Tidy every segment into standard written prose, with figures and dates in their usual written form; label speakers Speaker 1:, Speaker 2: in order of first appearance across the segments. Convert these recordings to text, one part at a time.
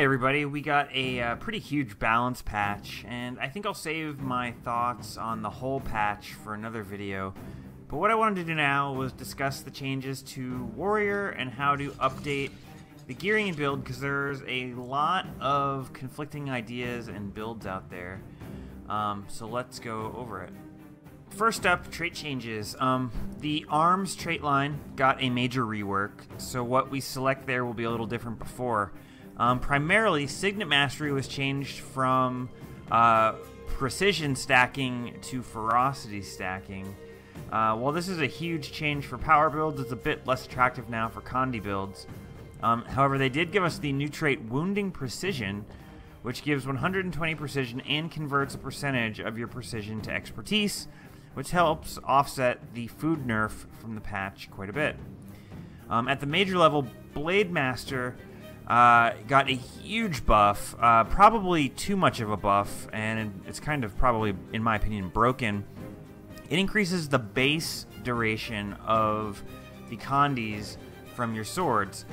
Speaker 1: Hey everybody, we got a pretty huge balance patch, and I think I'll save my thoughts on the whole patch for another video. But what I wanted to do now was discuss the changes to Warrior and how to update the gearing and build, because there's a lot of conflicting ideas and builds out there. So let's go over it. First up, trait changes. The arms trait line got a major rework, so what we select there will be a little different before. Primarily, Signet Mastery was changed from precision stacking to ferocity stacking. While this is a huge change for power builds, it's a bit less attractive now for Condi builds. However, they did give us the new trait Wounding Precision, which gives 120 precision and converts a percentage of your precision to expertise, which helps offset the food nerf from the patch quite a bit. At the major level, Blade Master got a huge buff, probably too much of a buff, and it's kind of probably, in my opinion, broken. It increases the base duration of the Condis from your swords,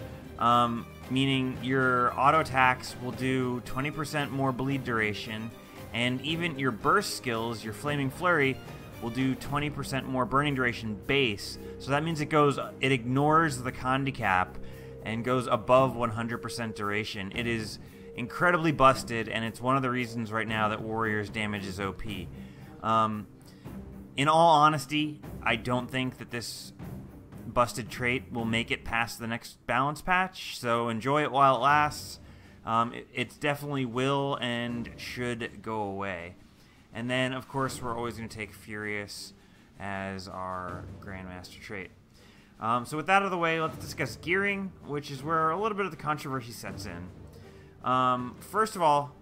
Speaker 1: meaning your auto attacks will do 20% more bleed duration, and even your burst skills, your Flaming Flurry, will do 20% more burning duration base. So that means it ignores the Condi cap and goes above 100% duration. It is incredibly busted, and it's one of the reasons right now that Warrior's damage is OP. In all honesty, I don't think that this busted trait will make it past the next balance patch, so enjoy it while it lasts. It definitely will and should go away. And then, of course, we're always going to take Furious as our Grandmaster trait. So with that out of the way, let's discuss gearing, which is where a little bit of the controversy sets in. First of all,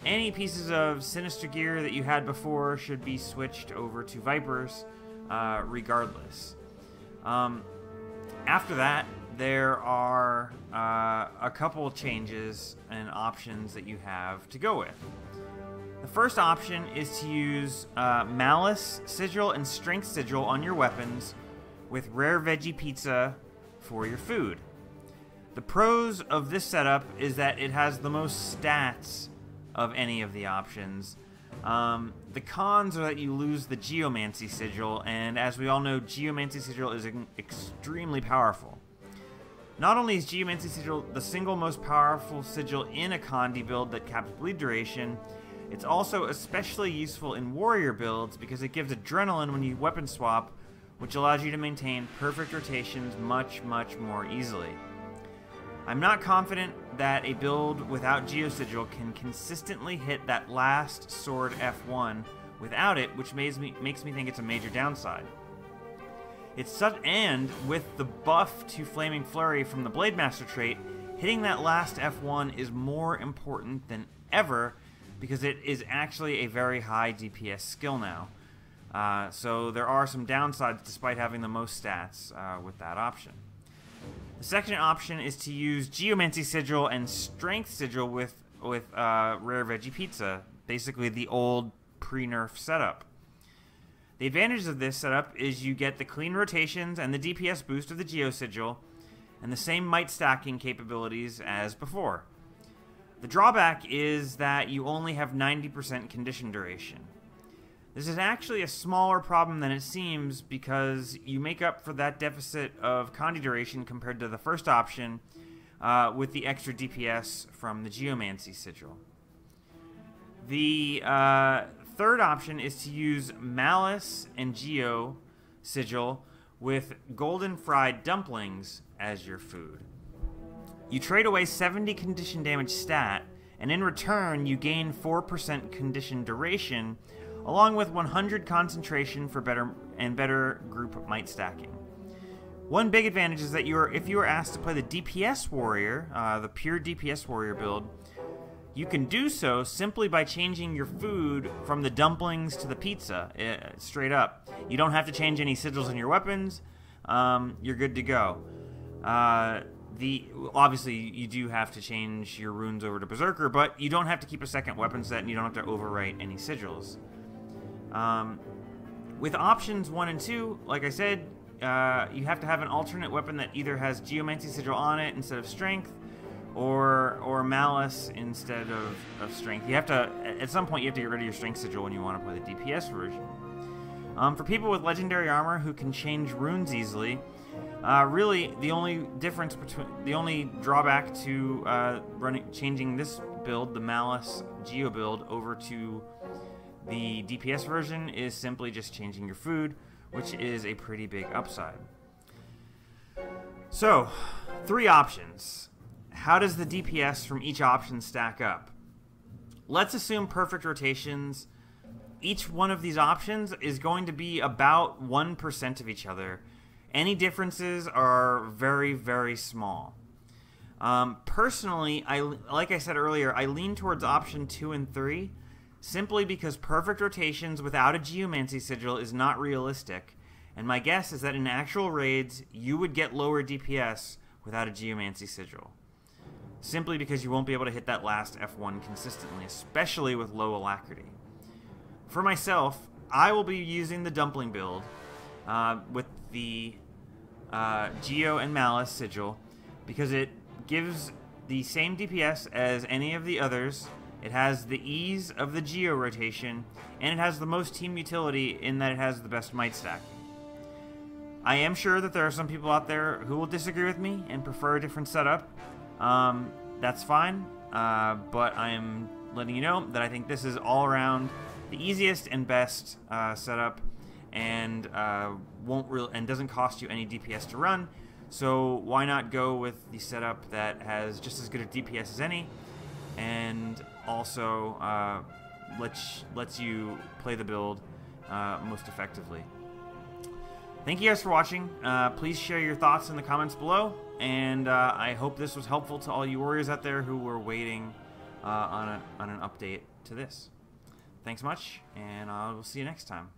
Speaker 1: any pieces of Sinister gear that you had before should be switched over to Vipers, regardless. After that, there are a couple changes and options that you have to go with. The first option is to use Malice Sigil and Strength Sigil on your weapons, with Rare Veggie Pizza for your food. The pros of this setup is that it has the most stats of any of the options. The cons are that you lose the Geomancy Sigil, and as we all know, Geomancy Sigil is extremely powerful. Not only is Geomancy Sigil the single most powerful sigil in a Condi build that caps bleed duration, it's also especially useful in Warrior builds because it gives adrenaline when you weapon swap, which allows you to maintain perfect rotations much more easily. I'm not confident that a build without Geosigil can consistently hit that last sword F1 without it, which makes me think it's a major downside. And with the buff to Flaming Flurry from the Blade Master trait, hitting that last F1 is more important than ever because it is actually a very high DPS skill now. So there are some downsides despite having the most stats with that option. The second option is to use Geomancy Sigil and Strength Sigil with Rare Veggie Pizza, basically the old pre-nerf setup. The advantage of this setup is you get the clean rotations and the DPS boost of the Geo Sigil, and the same might stacking capabilities as before. The drawback is that you only have 90% condition duration. This is actually a smaller problem than it seems because you make up for that deficit of Condi duration compared to the first option with the extra DPS from the Geomancy Sigil. The third option is to use Malice and Geo Sigil with Golden Fried Dumplings as your food. You trade away 70 condition damage stat, and in return you gain 4% condition duration, along with 100 concentration for better group might stacking. One big advantage is that if you are asked to play the DPS Warrior, the pure DPS Warrior build, you can do so simply by changing your food from the dumplings to the pizza, straight up. You don't have to change any sigils in your weapons. You're good to go. Obviously, you do have to change your runes over to Berserker, but you don't have to keep a second weapon set, and you don't have to overwrite any sigils. With options 1 and 2, like I said, you have to have an alternate weapon that either has Geomancy Sigil on it instead of Strength, or Malice instead of Strength. You have to, at some point, you have to get rid of your Strength sigil when you want to play the DPS version. For people with Legendary Armor who can change runes easily, really the only drawback to changing this build, the Malice Geo build, over to the DPS version is simply just changing your food, which is a pretty big upside. So, 3 options. How does the DPS from each option stack up? Let's assume perfect rotations. Each one of these options is going to be about 1% of each other. Any differences are very, very small. Personally, like I said earlier, I lean towards option 2 and 3, simply because perfect rotations without a Geomancy Sigil is not realistic, and my guess is that in actual raids, you would get lower DPS without a Geomancy Sigil. Simply because you won't be able to hit that last F1 consistently, especially with low alacrity. For myself, I will be using the Dumpling build with the Geo and Malice Sigil because it gives the same DPS as any of the others. It has the ease of the Geo rotation, and it has the most team utility in that it has the best might stacking. I am sure that there are some people out there who will disagree with me and prefer a different setup. That's fine, but I am letting you know that I think this is all around the easiest and best setup, and doesn't cost you any DPS to run. So why not go with the setup that has just as good a DPS as any, and also lets you play the build most effectively. Thank you guys for watching. Please share your thoughts in the comments below, and I hope this was helpful to all you warriors out there who were waiting on an update to this. Thanks much, and I will see you next time.